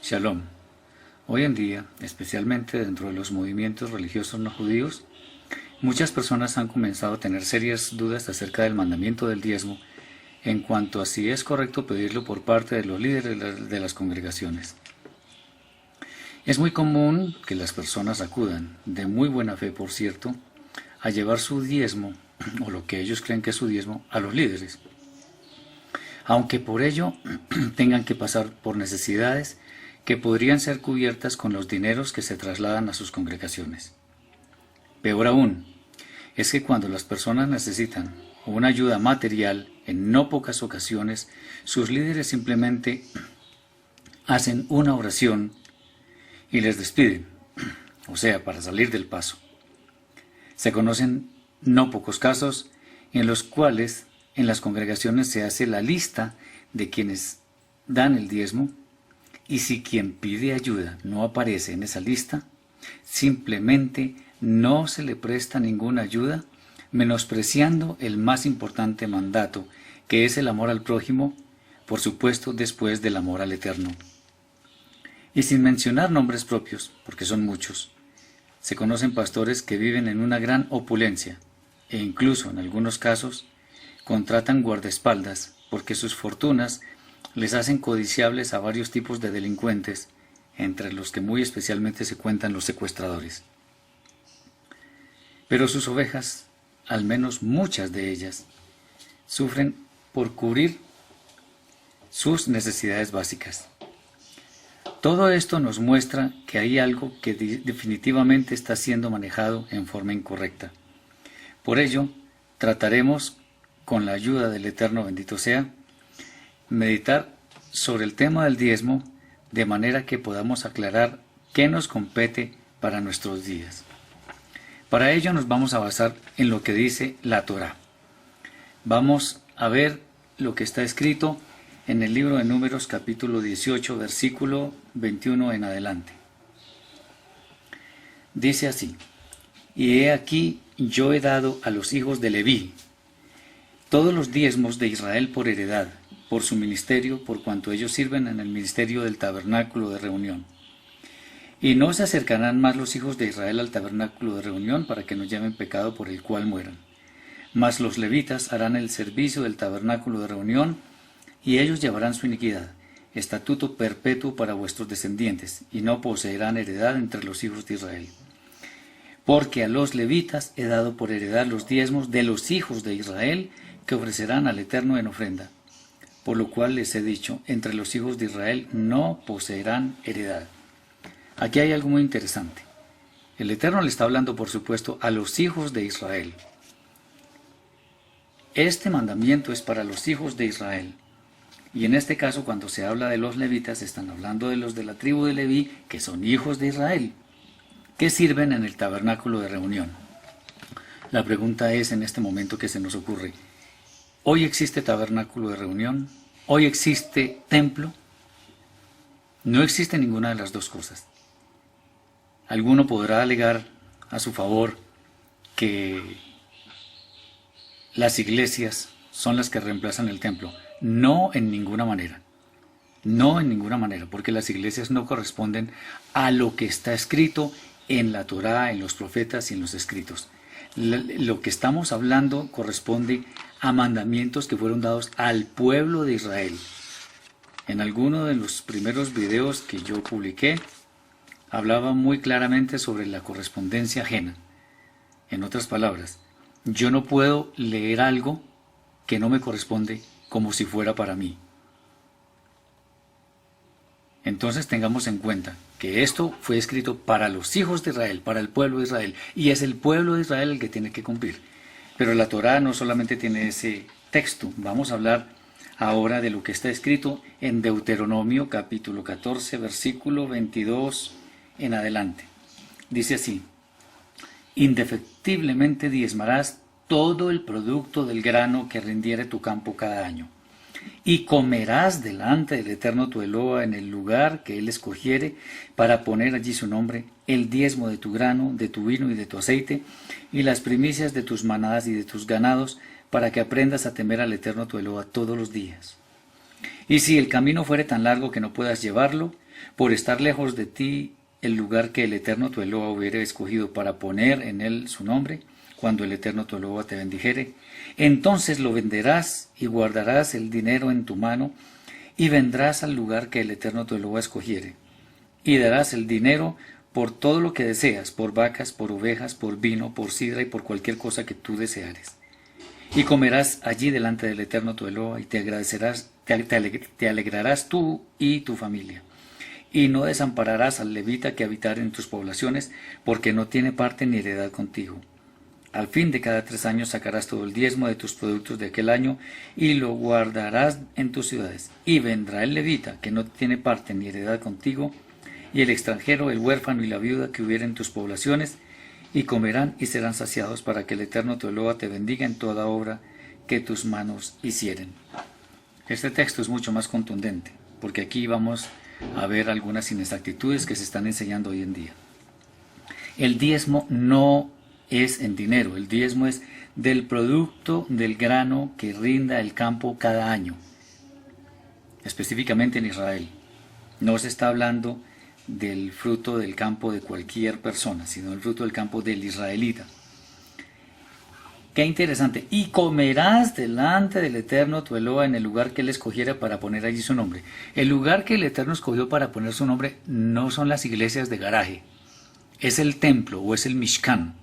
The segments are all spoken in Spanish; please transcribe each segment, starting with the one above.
Shalom. Hoy en día, especialmente dentro de los movimientos religiosos no judíos, muchas personas han comenzado a tener serias dudas acerca del mandamiento del diezmo en cuanto a si es correcto pedirlo por parte de los líderes de las congregaciones. Es muy común que las personas acudan, de muy buena fe por cierto, a llevar su diezmo, o lo que ellos creen que es su diezmo, a los líderes, aunque por ello tengan que pasar por necesidades que podrían ser cubiertas con los dineros que se trasladan a sus congregaciones. Peor aún, es que cuando las personas necesitan una ayuda material, en no pocas ocasiones, sus líderes simplemente hacen una oración y les despiden, o sea, para salir del paso. Se conocen no pocos casos en los cuales en las congregaciones se hace la lista de quienes dan el diezmo, y si quien pide ayuda no aparece en esa lista, simplemente no se le presta ninguna ayuda, menospreciando el más importante mandato, que es el amor al prójimo, por supuesto después del amor al Eterno. Y sin mencionar nombres propios, porque son muchos, se conocen pastores que viven en una gran opulencia, e incluso en algunos casos contratan guardaespaldas, porque sus fortunas les hacen codiciables a varios tipos de delincuentes, entre los que muy especialmente se cuentan los secuestradores. Pero sus ovejas, al menos muchas de ellas, sufren por cubrir sus necesidades básicas. Todo esto nos muestra que hay algo que definitivamente está siendo manejado en forma incorrecta. Por ello, trataremos, con la ayuda del Eterno bendito sea, meditar sobre el tema del diezmo de manera que podamos aclarar qué nos compete para nuestros días. Para ello nos vamos a basar en lo que dice la Torá. Vamos a ver lo que está escrito en el libro de Números capítulo 18 versículo 21 en adelante. Dice así: y he aquí yo he dado a los hijos de Leví todos los diezmos de Israel por heredad, por su ministerio, por cuanto ellos sirven en el ministerio del tabernáculo de reunión. Y no se acercarán más los hijos de Israel al tabernáculo de reunión para que no lleven pecado por el cual mueran. Mas los levitas harán el servicio del tabernáculo de reunión, y ellos llevarán su iniquidad, estatuto perpetuo para vuestros descendientes, y no poseerán heredad entre los hijos de Israel. Porque a los levitas he dado por heredad los diezmos de los hijos de Israel, que ofrecerán al Eterno en ofrenda. Por lo cual les he dicho, entre los hijos de Israel no poseerán heredad. Aquí hay algo muy interesante. El Eterno le está hablando, por supuesto, a los hijos de Israel. Este mandamiento es para los hijos de Israel. Y en este caso, cuando se habla de los levitas, están hablando de los de la tribu de Leví, que son hijos de Israel, que sirven en el tabernáculo de reunión. La pregunta es en este momento que se nos ocurre: ¿hoy existe tabernáculo de reunión? ¿Hoy existe templo? No existe ninguna de las dos cosas. Alguno podrá alegar a su favor que las iglesias son las que reemplazan el templo. No en ninguna manera. No en ninguna manera, porque las iglesias no corresponden a lo que está escrito en la Torá, en los profetas y en los escritos. Lo que estamos hablando corresponde a mandamientos que fueron dados al pueblo de Israel. En alguno de los primeros videos que yo publiqué, hablaba muy claramente sobre la correspondencia ajena. En otras palabras, yo no puedo leer algo que no me corresponde como si fuera para mí. Entonces tengamos en cuenta que esto fue escrito para los hijos de Israel, para el pueblo de Israel, y es el pueblo de Israel el que tiene que cumplir. Pero la Torá no solamente tiene ese texto. Vamos a hablar ahora de lo que está escrito en Deuteronomio capítulo 14, versículo 22 en adelante. Dice así: indefectiblemente diezmarás todo el producto del grano que rindiere tu campo cada año, y comerás delante del Eterno tu Eloa en el lugar que él escogiere para poner allí su nombre, el diezmo de tu grano, de tu vino y de tu aceite, y las primicias de tus manadas y de tus ganados, para que aprendas a temer al Eterno tu Eloa todos los días. Y si el camino fuere tan largo que no puedas llevarlo, por estar lejos de ti el lugar que el Eterno tu Eloa hubiere escogido para poner en él su nombre, cuando el Eterno tu Eloa te bendijere, entonces lo venderás y guardarás el dinero en tu mano, y vendrás al lugar que el Eterno tu Eloa escogiere, y darás el dinero por todo lo que deseas, por vacas, por ovejas, por vino, por sidra y por cualquier cosa que tú deseares. Y comerás allí delante del Eterno tu Eloa, y te alegrarás tú y tu familia. Y no desampararás al levita que habitare en tus poblaciones, porque no tiene parte ni heredad contigo. Al fin de cada 3 años sacarás todo el diezmo de tus productos de aquel año, y lo guardarás en tus ciudades. Y vendrá el levita, que no tiene parte ni heredad contigo, y el extranjero, el huérfano y la viuda que hubiera en tus poblaciones, y comerán y serán saciados, para que el Eterno tu Eloa te bendiga en toda obra que tus manos hicieren. Este texto es mucho más contundente, porque aquí vamos a ver algunas inexactitudes que se están enseñando hoy en día. El diezmo no es en dinero, el diezmo es del producto del grano que rinda el campo cada año, específicamente en Israel. No se está hablando del fruto del campo de cualquier persona, sino del fruto del campo del israelita. Qué interesante. Y comerás delante del Eterno tu Eloa en el lugar que él escogiera para poner allí su nombre. El lugar que el Eterno escogió para poner su nombre no son las iglesias de garaje, es el templo o es el Mishkan,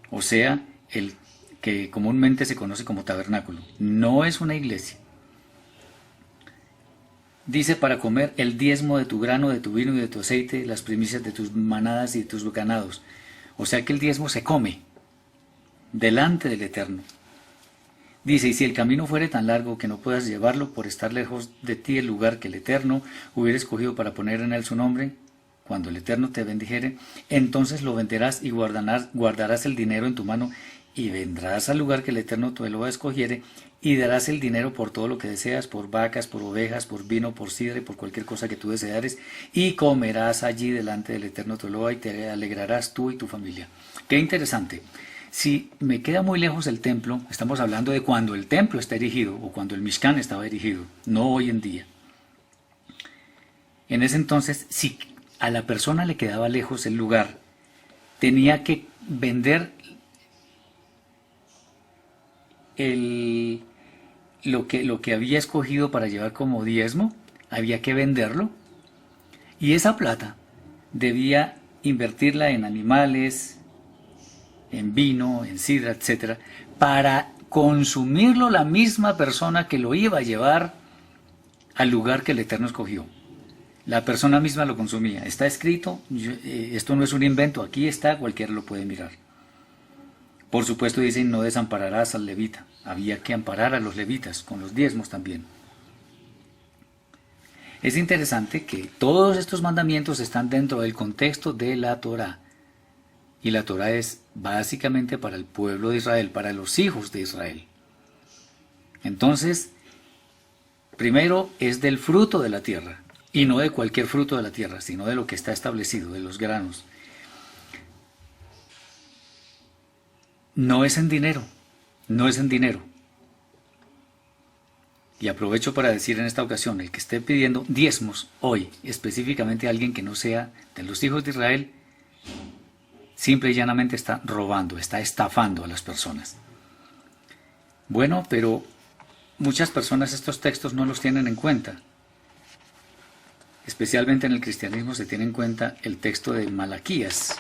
o sea, el que comúnmente se conoce como tabernáculo. No es una iglesia. Dice para comer el diezmo de tu grano, de tu vino y de tu aceite, las primicias de tus manadas y de tus ganados. O sea que el diezmo se come delante del Eterno. Dice, y si el camino fuere tan largo que no puedas llevarlo por estar lejos de ti el lugar que el Eterno hubiera escogido para poner en él su nombre, cuando el Eterno te bendijere, entonces lo venderás y guardarás el dinero en tu mano, y vendrás al lugar que el Eterno tu Eloa escogiere, y darás el dinero por todo lo que deseas, por vacas, por ovejas, por vino, por sidra y por cualquier cosa que tú deseares, y comerás allí delante del Eterno tu Eloa, y te alegrarás tú y tu familia. Qué interesante. Si me queda muy lejos el templo, estamos hablando de cuando el templo está erigido, o cuando el Mishkan estaba erigido, no hoy en día. En ese entonces, si a la persona le quedaba lejos el lugar, tenía que vender lo que había escogido para llevar como diezmo, había que venderlo, y esa plata debía invertirla en animales, en vino, en sidra, etcétera, para consumirlo la misma persona que lo iba a llevar al lugar que el Eterno escogió. La persona misma lo consumía. Está escrito, esto no es un invento, aquí está, cualquiera lo puede mirar. Por supuesto dicen, no desampararás al levita. Había que amparar a los levitas, con los diezmos también. Es interesante que todos estos mandamientos están dentro del contexto de la Torá. Y la Torá es básicamente para el pueblo de Israel, para los hijos de Israel. Entonces, primero es del fruto de la tierra, y no de cualquier fruto de la tierra, sino de lo que está establecido, de los granos. No es en dinero, no es en dinero. Y aprovecho para decir en esta ocasión, el que esté pidiendo diezmos hoy, específicamente a alguien que no sea de los hijos de Israel, simple y llanamente está robando, está estafando a las personas. Bueno, pero muchas personas estos textos no los tienen en cuenta. Especialmente en el cristianismo se tiene en cuenta el texto de Malaquías.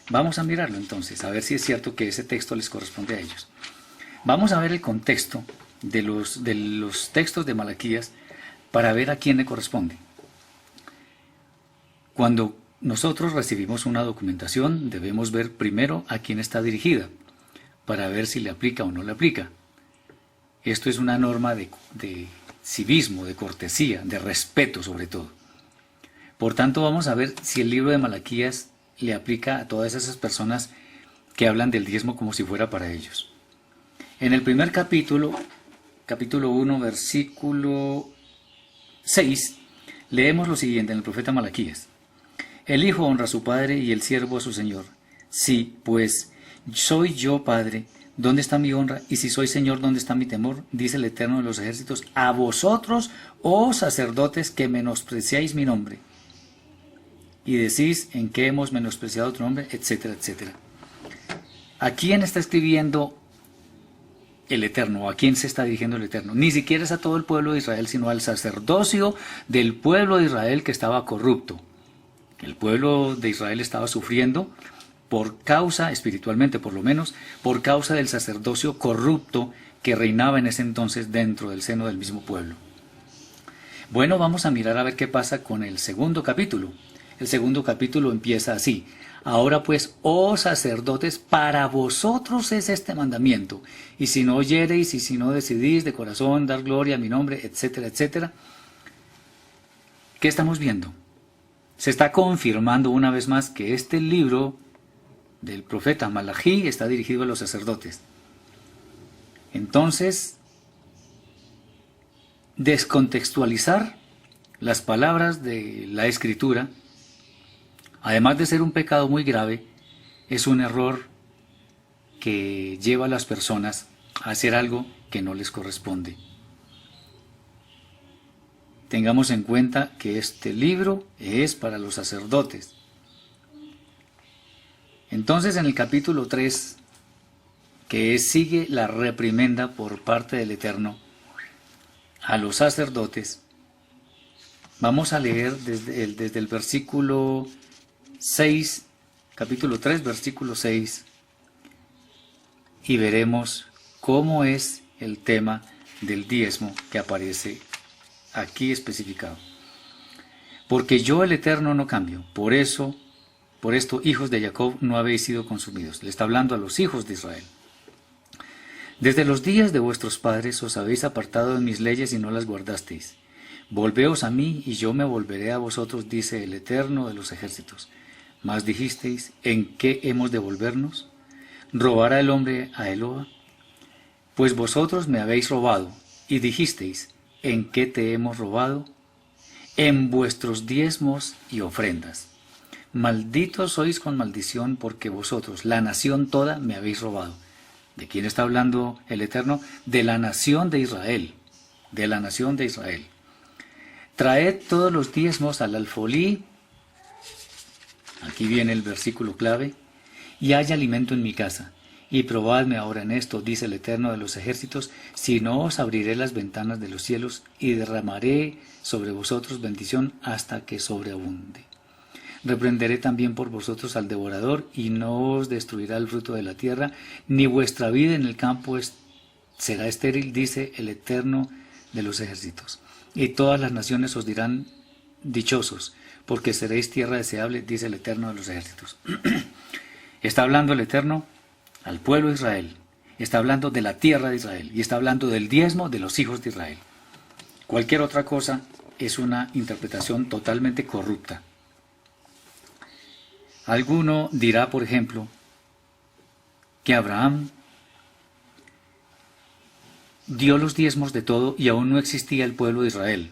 Vamos a mirarlo entonces, a ver si es cierto que ese texto les corresponde a ellos. Vamos a ver el contexto de los textos de Malaquías para ver a quién le corresponde. Cuando nosotros recibimos una documentación, debemos ver primero a quién está dirigida, para ver si le aplica o no le aplica. Esto es una norma de civismo, de cortesía, de respeto sobre todo. Por tanto, vamos a ver si el libro de Malaquías le aplica a todas esas personas que hablan del diezmo como si fuera para ellos. En el primer capítulo 1, versículo 6, leemos lo siguiente en el profeta Malaquías. El hijo honra a su padre y el siervo a su señor. Sí, pues soy yo padre, ¿dónde está mi honra? Y si soy Señor, ¿dónde está mi temor? Dice el Eterno de los ejércitos, a vosotros, oh sacerdotes, que menospreciáis mi nombre. Y decís, ¿en qué hemos menospreciado tu nombre? Etcétera, etcétera. ¿A quién está escribiendo el Eterno? ¿A quién se está dirigiendo el Eterno? Ni siquiera es a todo el pueblo de Israel, sino al sacerdocio del pueblo de Israel que estaba corrupto. El pueblo de Israel estaba sufriendo por causa, espiritualmente por lo menos, por causa del sacerdocio corrupto que reinaba en ese entonces dentro del seno del mismo pueblo. Bueno, vamos a mirar a ver qué pasa con el segundo capítulo. El segundo capítulo empieza así. Ahora pues, oh sacerdotes, para vosotros es este mandamiento. Y si no oyereis y si no decidís de corazón dar gloria a mi nombre, etcétera, etcétera. ¿Qué estamos viendo? Se está confirmando una vez más que este libro del profeta Malají está dirigido a los sacerdotes. Entonces, descontextualizar las palabras de la Escritura, además de ser un pecado muy grave, es un error que lleva a las personas a hacer algo que no les corresponde. Tengamos en cuenta que este libro es para los sacerdotes. Entonces, en el capítulo 3, que sigue la reprimenda por parte del Eterno a los sacerdotes, vamos a leer desde el versículo 6, capítulo 3, versículo 6, y veremos cómo es el tema del diezmo que aparece aquí especificado. Porque yo, el Eterno, no cambio. Por esto, hijos de Jacob, no habéis sido consumidos. Le está hablando a los hijos de Israel. Desde los días de vuestros padres os habéis apartado de mis leyes y no las guardasteis. Volveos a mí, y yo me volveré a vosotros, dice el Eterno de los ejércitos. Mas dijisteis, ¿en qué hemos de volvernos? ¿Robará el hombre a Eloa? Pues vosotros me habéis robado, y dijisteis, ¿en qué te hemos robado? En vuestros diezmos y ofrendas. Malditos sois con maldición, porque vosotros, la nación toda, me habéis robado. ¿De quién está hablando el Eterno? De la nación de Israel. De la nación de Israel. Traed todos los diezmos al alfolí. Aquí viene el versículo clave. Y haya alimento en mi casa. Y probadme ahora en esto, dice el Eterno de los ejércitos, si no os abriré las ventanas de los cielos y derramaré sobre vosotros bendición hasta que sobreabunde. Reprenderé también por vosotros al devorador, y no os destruirá el fruto de la tierra, ni vuestra vida en el campo será estéril, dice el Eterno de los ejércitos. Y todas las naciones os dirán dichosos, porque seréis tierra deseable, dice el Eterno de los ejércitos. Está hablando el Eterno al pueblo de Israel, está hablando de la tierra de Israel, y está hablando del diezmo de los hijos de Israel. Cualquier otra cosa es una interpretación totalmente corrupta. Alguno dirá, por ejemplo, que Abraham dio los diezmos de todo y aún no existía el pueblo de Israel.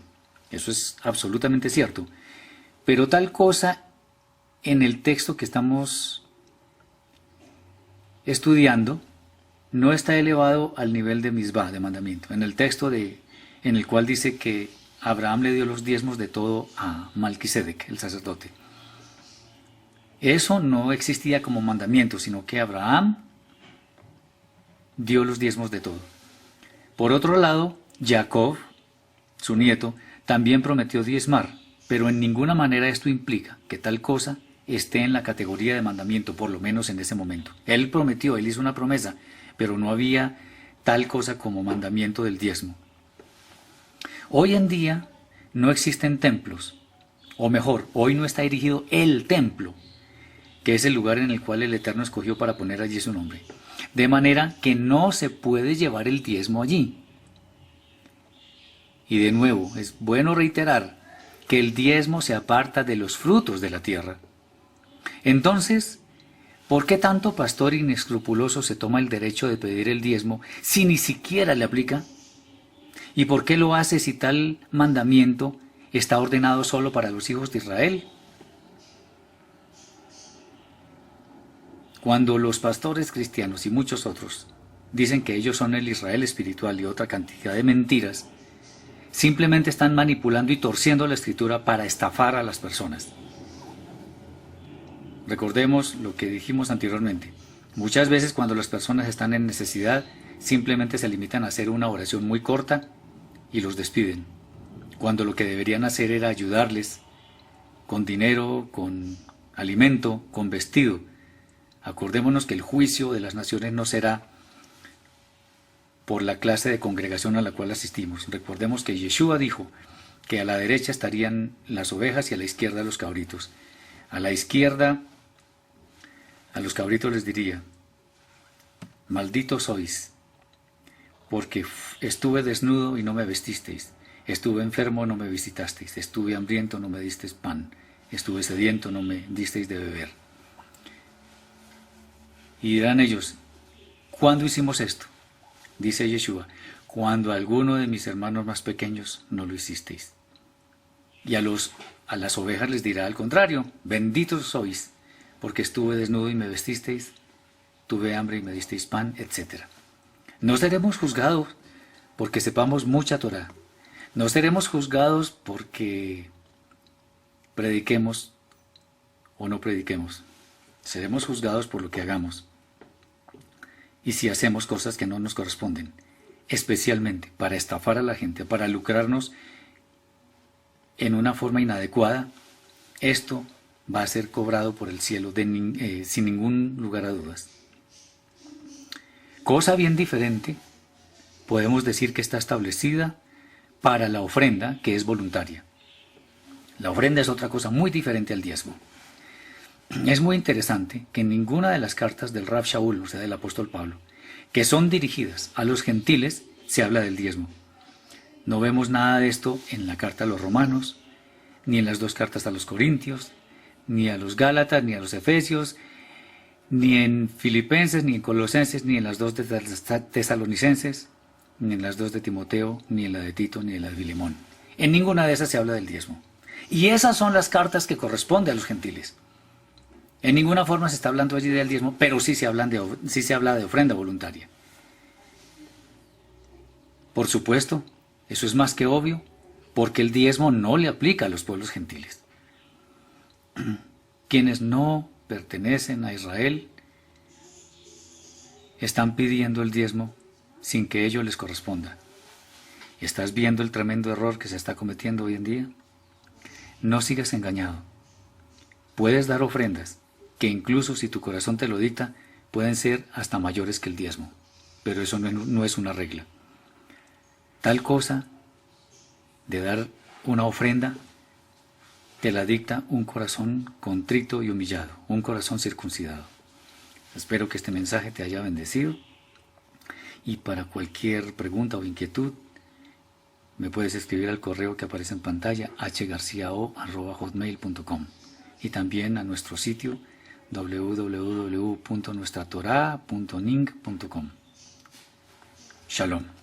Eso es absolutamente cierto. Pero tal cosa en el texto que estamos estudiando no está elevado al nivel de misbah, de mandamiento. En el texto en el cual dice que Abraham le dio los diezmos de todo a Malquisedec, el sacerdote. Eso no existía como mandamiento, sino que Abraham dio los diezmos de todo. Por otro lado, Jacob, su nieto, también prometió diezmar, pero en ninguna manera esto implica que tal cosa esté en la categoría de mandamiento, por lo menos en ese momento. Él prometió, él hizo una promesa, pero no había tal cosa como mandamiento del diezmo. Hoy en día no existen templos, o mejor, hoy no está erigido el templo, que es el lugar en el cual el Eterno escogió para poner allí su nombre. De manera que no se puede llevar el diezmo allí. Y de nuevo, es bueno reiterar que el diezmo se aparta de los frutos de la tierra. Entonces, ¿por qué tanto pastor inescrupuloso se toma el derecho de pedir el diezmo si ni siquiera le aplica? ¿Y por qué lo hace si tal mandamiento está ordenado solo para los hijos de Israel? Cuando los pastores cristianos y muchos otros dicen que ellos son el Israel espiritual y otra cantidad de mentiras, simplemente están manipulando y torciendo la escritura para estafar a las personas. Recordemos lo que dijimos anteriormente. Muchas veces cuando las personas están en necesidad, simplemente se limitan a hacer una oración muy corta y los despiden, cuando lo que deberían hacer era ayudarles con dinero, con alimento, con vestido. Acordémonos que el juicio de las naciones no será por la clase de congregación a la cual asistimos. Recordemos que Yeshua dijo que a la derecha estarían las ovejas y a la izquierda los cabritos. A la izquierda, a los cabritos les diría: malditos sois, porque estuve desnudo y no me vestisteis, estuve enfermo, no me visitasteis, estuve hambriento, no me disteis pan, estuve sediento, no me disteis de beber. Y dirán ellos: ¿cuándo hicimos esto? Dice Yeshua: cuando a alguno de mis hermanos más pequeños no lo hicisteis. Y a las ovejas les dirá al contrario: benditos sois, porque estuve desnudo y me vestisteis, tuve hambre y me disteis pan, etc. No seremos juzgados porque sepamos mucha Torá. No seremos juzgados porque prediquemos o no prediquemos. Seremos juzgados por lo que hagamos y si hacemos cosas que no nos corresponden, especialmente para estafar a la gente, para lucrarnos en una forma inadecuada. Esto va a ser cobrado por el cielo sin ningún lugar a dudas. Cosa bien diferente, podemos decir que está establecida para la ofrenda, que es voluntaria. La ofrenda es otra cosa muy diferente al diezmo. Es muy interesante que en ninguna de las cartas del Rav Shaul, o sea, del apóstol Pablo, que son dirigidas a los gentiles, se habla del diezmo. No vemos nada de esto en la carta a los romanos, ni en las dos cartas a los corintios, ni a los gálatas, ni a los efesios, ni en filipenses, ni en colosenses, ni en las dos de tesalonicenses, ni en las dos de Timoteo, ni en la de Tito, ni en la de Filemón. En ninguna de esas se habla del diezmo. Y esas son las cartas que corresponden a los gentiles. En ninguna forma se está hablando allí del diezmo, pero sí se habla de ofrenda voluntaria. Por supuesto, eso es más que obvio, porque el diezmo no le aplica a los pueblos gentiles. Quienes no pertenecen a Israel están pidiendo el diezmo sin que ello les corresponda. ¿Estás viendo el tremendo error que se está cometiendo hoy en día? No sigas engañado. Puedes dar ofrendas que incluso si tu corazón te lo dicta, pueden ser hasta mayores que el diezmo, pero eso no es una regla. Tal cosa de dar una ofrenda te la dicta un corazón contrito y humillado, un corazón circuncidado. Espero que este mensaje te haya bendecido, y para cualquier pregunta o inquietud me puedes escribir al correo que aparece en pantalla, hgarciao@hotmail.com, y también a nuestro sitio www.nuestratorah.ning.com. Shalom.